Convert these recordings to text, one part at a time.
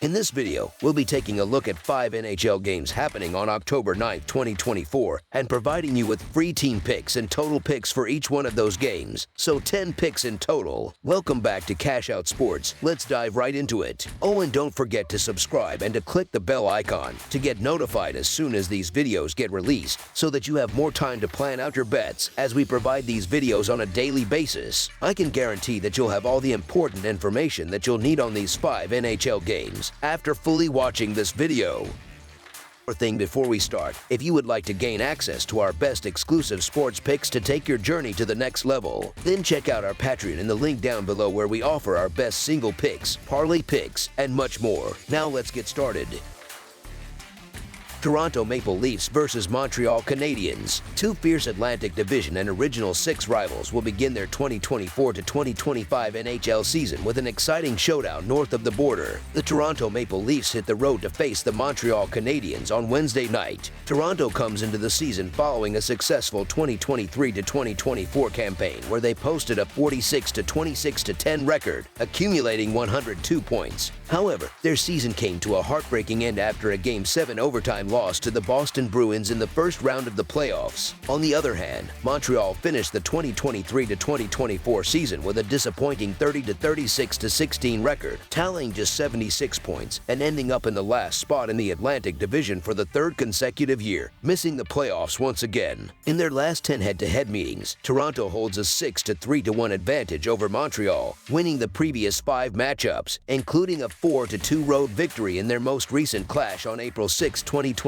In this video, we'll be taking a look at 5 NHL games happening on October 9th, 2024, and providing you with free team picks and total picks for each one of those games, so 10 picks in total. Welcome back to Cash Out Sports. Let's dive right into it. Oh, and don't forget to subscribe and to click the bell icon to get notified as soon as these videos get released, so that you have more time to plan out your bets as we provide these videos on a daily basis. I can guarantee that you'll have all the important information that you'll need on these 5 NHL games after fully watching this video. One thing before we start, if you would like to gain access to our best exclusive sports picks to take your journey to the next level, then check out our Patreon in the link down below, where we offer our best single picks, parlay picks, and much more. Now let's get started. Toronto Maple Leafs versus Montreal Canadiens. Two fierce Atlantic Division and Original Six rivals will begin their 2024 to 2025 NHL season with an exciting showdown north of the border. The Toronto Maple Leafs hit the road to face the Montreal Canadiens on Wednesday night. Toronto comes into the season following a successful 2023 to 2024 campaign where they posted a 46 to 26 to 10 record, accumulating 102 points. However, their season came to a heartbreaking end after a Game 7 overtime loss to the Boston Bruins in the first round of the playoffs. On the other hand, Montreal finished the 2023 to 2024 season with a disappointing 30 to 36 to 16 record, tallying just 76 points and ending up in the last spot in the Atlantic Division for the third consecutive year, missing the playoffs once again. In their last 10 head-to-head meetings, Toronto holds a 6 to 3 to 1 advantage over Montreal, winning the previous 5 matchups, including a 4 to 2 road victory in their most recent clash on April 6, 2024.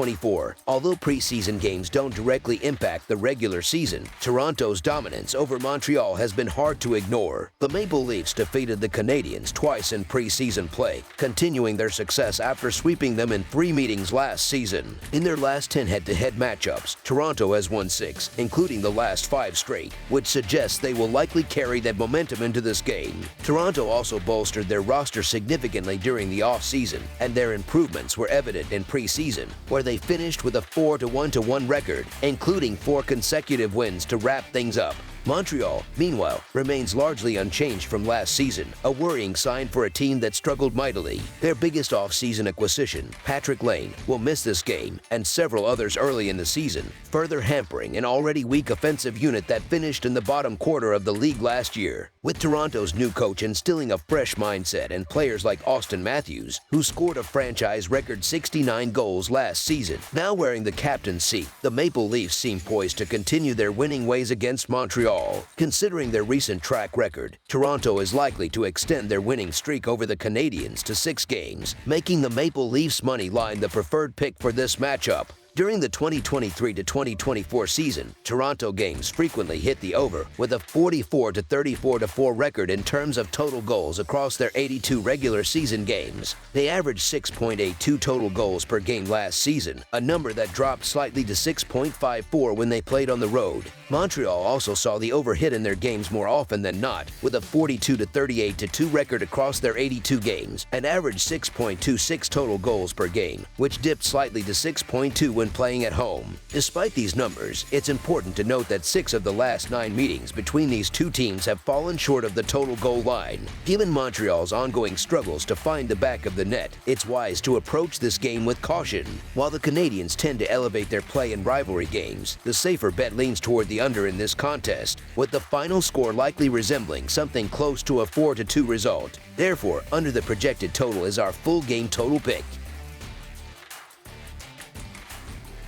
Although preseason games don't directly impact the regular season, Toronto's dominance over Montreal has been hard to ignore. The Maple Leafs defeated the Canadiens twice in preseason play, continuing their success after sweeping them in 3 meetings last season. In their last 10 head-to-head matchups, Toronto has won 6, including the last 5 straight, which suggests they will likely carry that momentum into this game. Toronto also bolstered their roster significantly during the off-season, and their improvements were evident in preseason, where they finished with a 4 to 1 record, including 4 consecutive wins to wrap things up. Montreal, meanwhile, remains largely unchanged from last season, a worrying sign for a team that struggled mightily. Their biggest off-season acquisition, Patrick Lane, will miss this game, and several others early in the season, further hampering an already weak offensive unit that finished in the bottom quarter of the league last year. With Toronto's new coach instilling a fresh mindset and players like Austin Matthews, who scored a franchise record 69 goals last season, now wearing the captain's seat, the Maple Leafs seem poised to continue their winning ways against Montreal. Considering their recent track record, Toronto is likely to extend their winning streak over the Canadiens to 6 games, making the Maple Leafs money line the preferred pick for this matchup. During the 2023 to 2024 season, Toronto games frequently hit the over, with a 44 to 34 to 4 record in terms of total goals across their 82 regular season games. They averaged 6.82 total goals per game last season, a number that dropped slightly to 6.54 when they played on the road. Montreal also saw the over hit in their games more often than not, with a 42 to 38 to 2 record across their 82 games, and averaged 6.26 total goals per game, which dipped slightly to 6.2 when playing at home. Despite these numbers, it's important to note that 6 of the last 9 meetings between these two teams have fallen short of the total goal line. Given Montreal's ongoing struggles to find the back of the net, it's wise to approach this game with caution. While the Canadiens tend to elevate their play in rivalry games, the safer bet leans toward the under in this contest, with the final score likely resembling something close to a 4 to 2 result. Therefore, under the projected total is our full game total pick.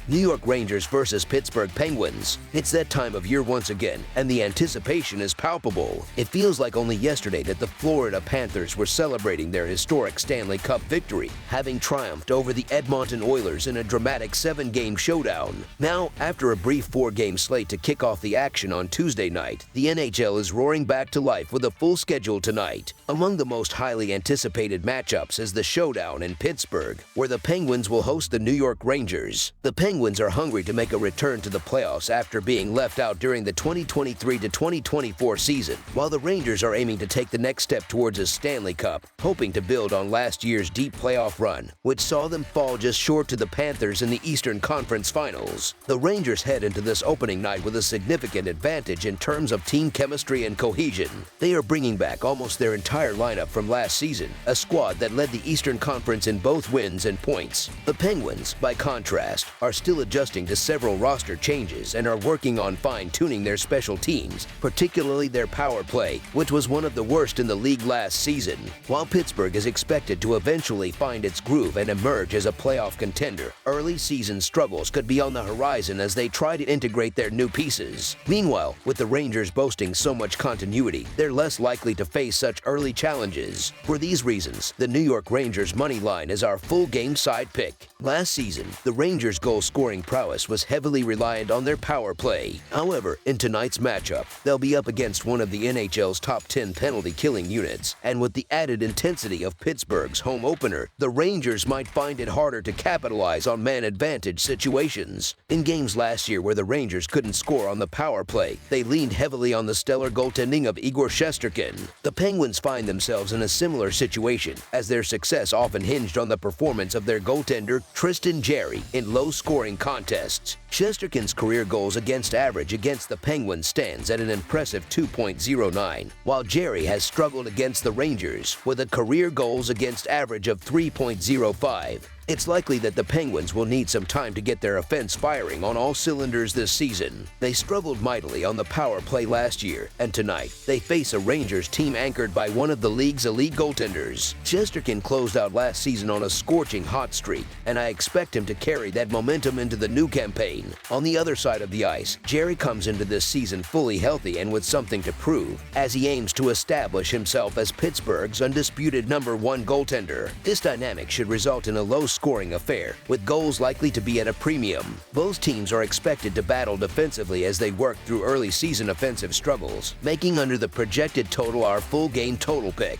New York Rangers versus Pittsburgh Penguins. It's that time of year once again, and the anticipation is palpable. It feels like only yesterday that the Florida Panthers were celebrating their historic Stanley Cup victory, having triumphed over the Edmonton Oilers in a dramatic 7-game showdown. Now, after a brief 4-game slate to kick off the action on Tuesday night, the NHL is roaring back to life with a full schedule tonight. Among the most highly anticipated matchups is the showdown in Pittsburgh, where the Penguins will host the New York Rangers. The Penguins Penguins are hungry to make a return to the playoffs after being left out during the 2023 to 2024 season, while the Rangers are aiming to take the next step towards a Stanley Cup, hoping to build on last year's deep playoff run, which saw them fall just short to the Panthers in the Eastern Conference Finals. The Rangers head into this opening night with a significant advantage in terms of team chemistry and cohesion. They are bringing back almost their entire lineup from last season, a squad that led the Eastern Conference in both wins and points. The Penguins, by contrast, are still adjusting to several roster changes and are working on fine-tuning their special teams, particularly their power play, which was one of the worst in the league last season. While Pittsburgh is expected to eventually find its groove and emerge as a playoff contender, early season struggles could be on the horizon as they try to integrate their new pieces. Meanwhile, with the Rangers boasting so much continuity, they're less likely to face such early challenges. For these reasons, the New York Rangers money line is our full game side pick. Last season, the Rangers' goal-scoring prowess was heavily reliant on their power play. However, in tonight's matchup, they'll be up against one of the NHL's top 10 penalty-killing units, and with the added intensity of Pittsburgh's home opener, the Rangers might find it harder to capitalize on man-advantage situations. In games last year where the Rangers couldn't score on the power play, they leaned heavily on the stellar goaltending of Igor Shesterkin. The Penguins find themselves in a similar situation, as their success often hinged on the performance of their goaltender, Tristan Jarry, in low-scoring contests. Shesterkin's career goals against average against the Penguins stands at an impressive 2.09, while Jarry has struggled against the Rangers with a career goals against average of 3.05. It's likely that the Penguins will need some time to get their offense firing on all cylinders this season. They struggled mightily on the power play last year, and tonight they face a Rangers team anchored by one of the league's elite goaltenders. Shesterkin closed out last season on a scorching hot streak, and I expect him to carry that momentum into the new campaign. On the other side of the ice, Jarry comes into this season fully healthy and with something to prove, as he aims to establish himself as Pittsburgh's undisputed #1 goaltender. This dynamic should result in a low-scoring affair, with goals likely to be at a premium. Both teams are expected to battle defensively as they work through early season offensive struggles, making under the projected total our full game total pick.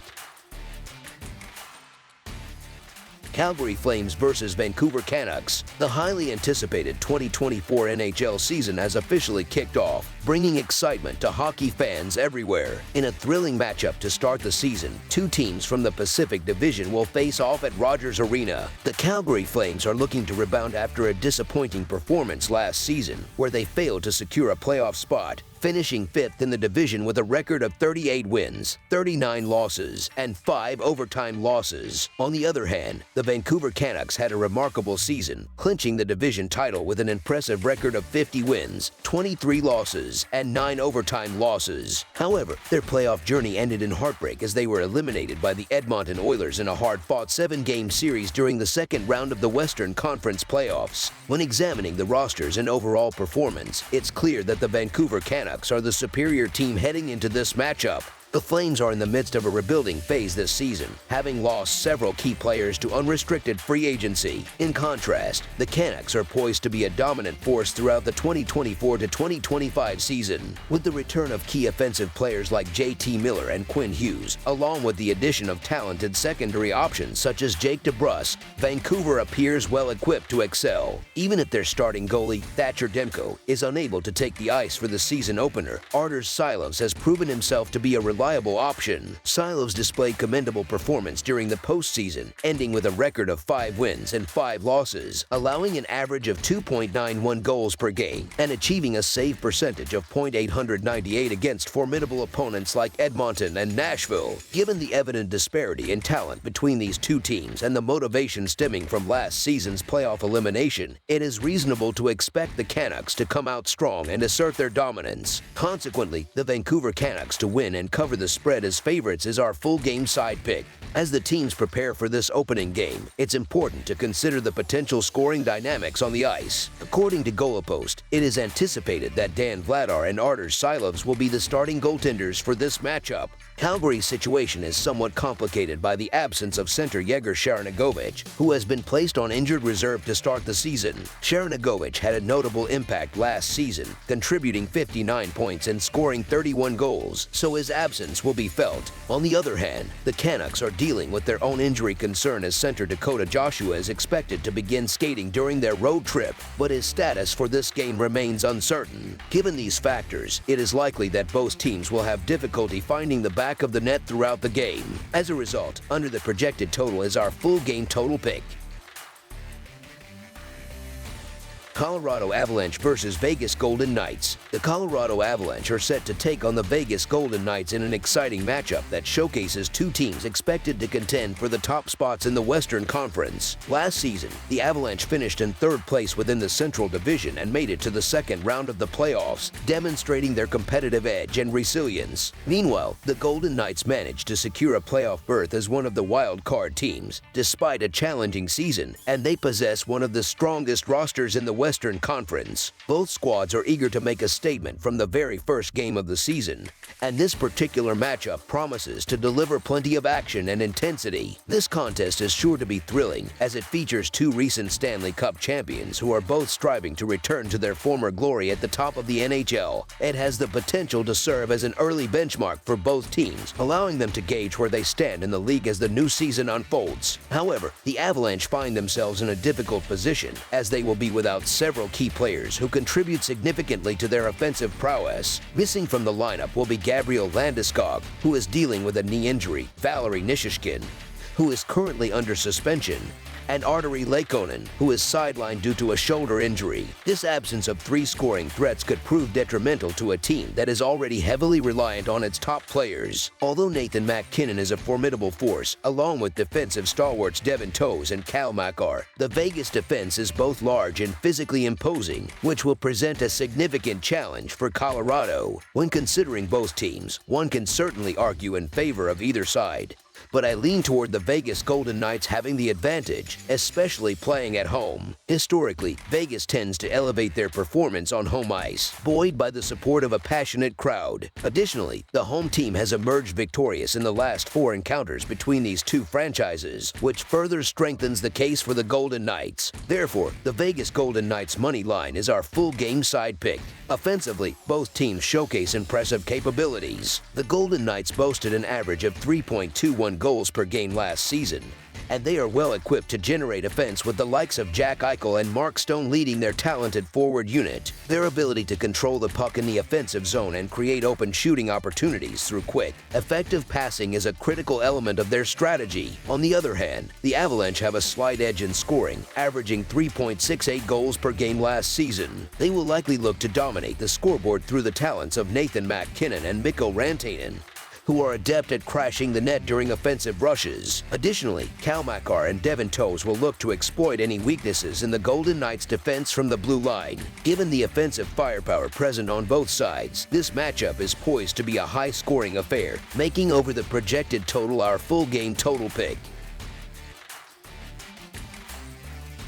Calgary Flames versus Vancouver Canucks. The highly anticipated 2024 NHL season has officially kicked off, bringing excitement to hockey fans everywhere. In a thrilling matchup to start the season, two teams from the Pacific Division will face off at Rogers Arena. The Calgary Flames are looking to rebound after a disappointing performance last season, where they failed to secure a playoff spot, finishing 5th in the division with a record of 38 wins, 39 losses, and 5 overtime losses. On the other hand, the Vancouver Canucks had a remarkable season, clinching the division title with an impressive record of 50 wins, 23 losses, and 9 overtime losses. However, their playoff journey ended in heartbreak as they were eliminated by the Edmonton Oilers in a hard-fought 7-game series during the second round of the Western Conference playoffs. When examining the rosters and overall performance, it's clear that the Vancouver Canucks are the superior team heading into this matchup. The Flames are in the midst of a rebuilding phase this season, having lost several key players to unrestricted free agency. In contrast, the Canucks are poised to be a dominant force throughout the 2024 to 2025 season. With the return of key offensive players like JT Miller and Quinn Hughes, along with the addition of talented secondary options such as Jake DeBrusk, Vancouver appears well equipped to excel. Even if their starting goalie, Thatcher Demko, is unable to take the ice for the season opener, Arturs Silovs has proven himself to be a reliable option. Silovs displayed commendable performance during the postseason, ending with a record of 5 wins and 5 losses, allowing an average of 2.91 goals per game and achieving a save percentage of .898 against formidable opponents like Edmonton and Nashville. Given the evident disparity in talent between these two teams and the motivation stemming from last season's playoff elimination, it is reasonable to expect the Canucks to come out strong and assert their dominance. Consequently, the Vancouver Canucks to win and cover the spread as favorites is our full game side pick. As the teams prepare for this opening game, it's important to consider the potential scoring dynamics on the ice. According to Goalpost, it is anticipated that Dan Vladar and Arturs Silovs will be the starting goaltenders for this matchup. Calgary's situation is somewhat complicated by the absence of center Yegor Sharangovich, who has been placed on injured reserve to start the season. Sharangovich had a notable impact last season, contributing 59 points and scoring 31 goals, so his absence absence will be felt. On the other hand, the Canucks are dealing with their own injury concern as center Dakota Joshua is expected to begin skating during their road trip, but his status for this game remains uncertain. Given these factors, it is likely that both teams will have difficulty finding the back of the net throughout the game. As a result, under the projected total is our full game total pick. Colorado Avalanche versus Vegas Golden Knights. The Colorado Avalanche are set to take on the Vegas Golden Knights in an exciting matchup that showcases two teams expected to contend for the top spots in the Western Conference. Last season, the Avalanche finished in third place within the Central Division and made it to the second round of the playoffs, demonstrating their competitive edge and resilience. Meanwhile, the Golden Knights managed to secure a playoff berth as one of the wild card teams, despite a challenging season, and they possess one of the strongest rosters in the Western Conference. Both squads are eager to make a statement from the very first game of the season, and this particular matchup promises to deliver plenty of action and intensity. This contest is sure to be thrilling as it features two recent Stanley Cup champions who are both striving to return to their former glory at the top of the NHL. It has the potential to serve as an early benchmark for both teams, allowing them to gauge where they stand in the league as the new season unfolds. However, the Avalanche find themselves in a difficult position as they will be without several key players who contribute significantly to their offensive prowess. Missing from the lineup will be Gabriel Landeskog, who is dealing with a knee injury, Valeri Nichushkin, who is currently under suspension, and Arturi Leikonen, who is sidelined due to a shoulder injury. This absence of three scoring threats could prove detrimental to a team that is already heavily reliant on its top players. Although Nathan MacKinnon is a formidable force, along with defensive stalwarts Devin Toews and Cal Makar, the Vegas defense is both large and physically imposing, which will present a significant challenge for Colorado. When considering both teams, one can certainly argue in favor of either side, but I lean toward the Vegas Golden Knights having the advantage, especially playing at home. Historically, Vegas tends to elevate their performance on home ice, buoyed by the support of a passionate crowd. Additionally, the home team has emerged victorious in the last 4 encounters between these two franchises, which further strengthens the case for the Golden Knights. Therefore, the Vegas Golden Knights money line is our full game side pick. Offensively, both teams showcase impressive capabilities. The Golden Knights boasted an average of 3.21 goals per game last season, and they are well equipped to generate offense with the likes of Jack Eichel and Mark Stone leading their talented forward unit. Their ability to control the puck in the offensive zone and create open shooting opportunities through quick, effective passing is a critical element of their strategy. On the other hand, the Avalanche have a slight edge in scoring, averaging 3.68 goals per game last season. They will likely look to dominate the scoreboard through the talents of Nathan MacKinnon and Mikko Rantanen, who are adept at crashing the net during offensive rushes. Additionally, Cal Makar and Devin Toews will look to exploit any weaknesses in the Golden Knights' defense from the blue line. Given the offensive firepower present on both sides, this matchup is poised to be a high-scoring affair, making over the projected total our full game total pick.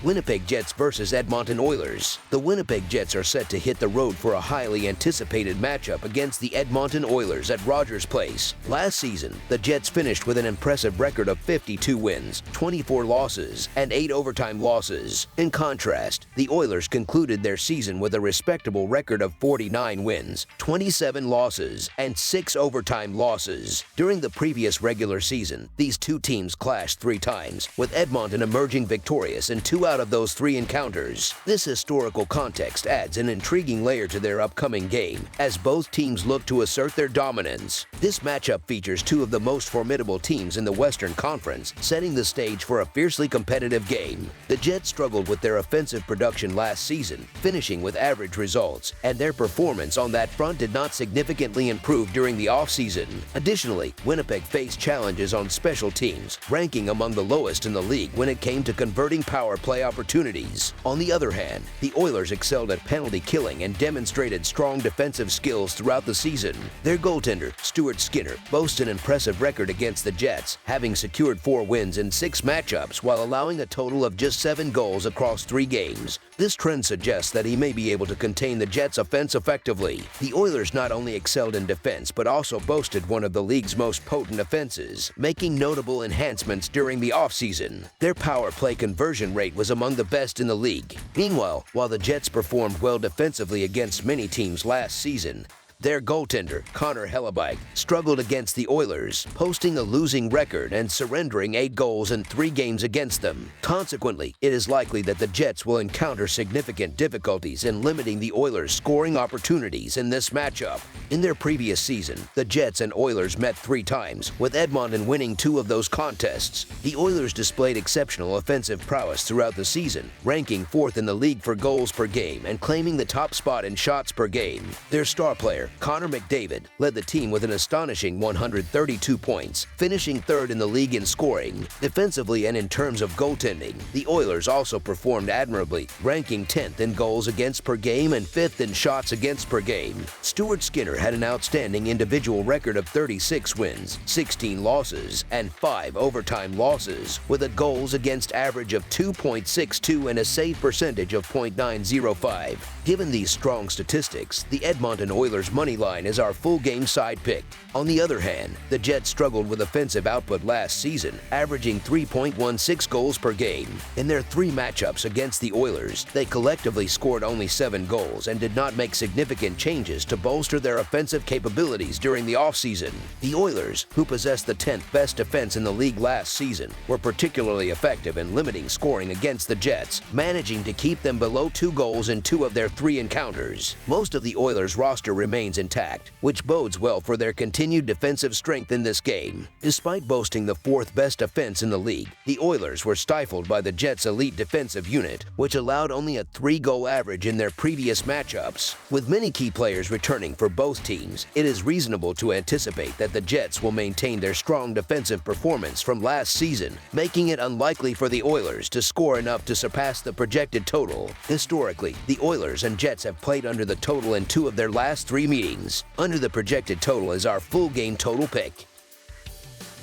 Winnipeg Jets versus Edmonton Oilers. The Winnipeg Jets are set to hit the road for a highly anticipated matchup against the Edmonton Oilers at Rogers Place. Last season, the Jets finished with an impressive record of 52 wins, 24 losses, and 8 overtime losses. In contrast, the Oilers concluded their season with a respectable record of 49 wins, 27 losses, and 6 overtime losses. During the previous regular season, these two teams clashed 3 times, with Edmonton emerging victorious in 2 out of those 3 encounters. This historical context adds an intriguing layer to their upcoming game, as both teams look to assert their dominance. This matchup features 2 of the most formidable teams in the Western Conference, setting the stage for a fiercely competitive game. The Jets struggled with their offensive production last season, finishing with average results, and their performance on that front did not significantly improve during the offseason. Additionally, Winnipeg faced challenges on special teams, ranking among the lowest in the league when it came to converting power play opportunities. On the other hand, the Oilers excelled at penalty killing and demonstrated strong defensive skills throughout the season. Their goaltender, Stuart Skinner, boasts an impressive record against the Jets, having secured 4 wins in 6 matchups while allowing a total of just 7 goals across 3 games. This trend suggests that he may be able to contain the Jets' offense effectively. The Oilers not only excelled in defense but also boasted one of the league's most potent offenses, making notable enhancements during the offseason. Their power play conversion rate was among the best in the league. Meanwhile, while the Jets performed well defensively against many teams last season, Their goaltender, Connor Hellebuck, struggled against the Oilers, posting a losing record and surrendering 8 goals in 3 games against them. Consequently, it is likely that the Jets will encounter significant difficulties in limiting the Oilers' scoring opportunities in this matchup. In their previous season, the Jets and Oilers met 3 times, with Edmonton winning 2 of those contests. The Oilers displayed exceptional offensive prowess throughout the season, ranking 4th in the league for goals per game and claiming the top spot in shots per game. Their star player, Connor McDavid, led the team with an astonishing 132 points, finishing 3rd in the league in scoring. Defensively and in terms of goaltending, the Oilers also performed admirably, ranking 10th in goals against per game and 5th in shots against per game. Stuart Skinner had an outstanding individual record of 36 wins, 16 losses, and 5 overtime losses, with a goals against average of 2.62 and a save percentage of .905. Given these strong statistics, the Edmonton Oilers money line is our full game side pick. On the other hand, the Jets struggled with offensive output last season, averaging 3.16 goals per game. In their 3 matchups against the Oilers, they collectively scored only 7 goals and did not make significant changes to bolster their offensive capabilities during the offseason. The Oilers, who possessed the 10th best defense in the league last season, were particularly effective in limiting scoring against the Jets, managing to keep them below 2 goals in 2 of their 3 encounters. Most of the Oilers' roster remains intact, which bodes well for their continued defensive strength in this game. Despite boasting the 4th best defense in the league, the Oilers were stifled by the Jets' elite defensive unit, which allowed only a 3-goal average in their previous matchups. With many key players returning for both teams, it is reasonable to anticipate that the Jets will maintain their strong defensive performance from last season, making it unlikely for the Oilers to score enough to surpass the projected total. Historically, the Oilers and Jets have played under the total in 2 of their last 3 meetings. Under the projected total is our full game total pick.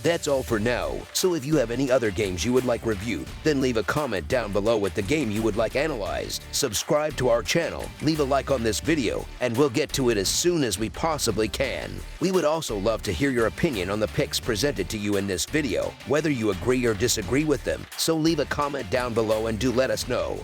That's all for now, so if you have any other games you would like reviewed, then leave a comment down below with the game you would like analyzed. Subscribe to our channel, leave a like on this video, and we'll get to it as soon as we possibly can. We would also love to hear your opinion on the picks presented to you in this video, whether you agree or disagree with them, so leave a comment down below and do let us know.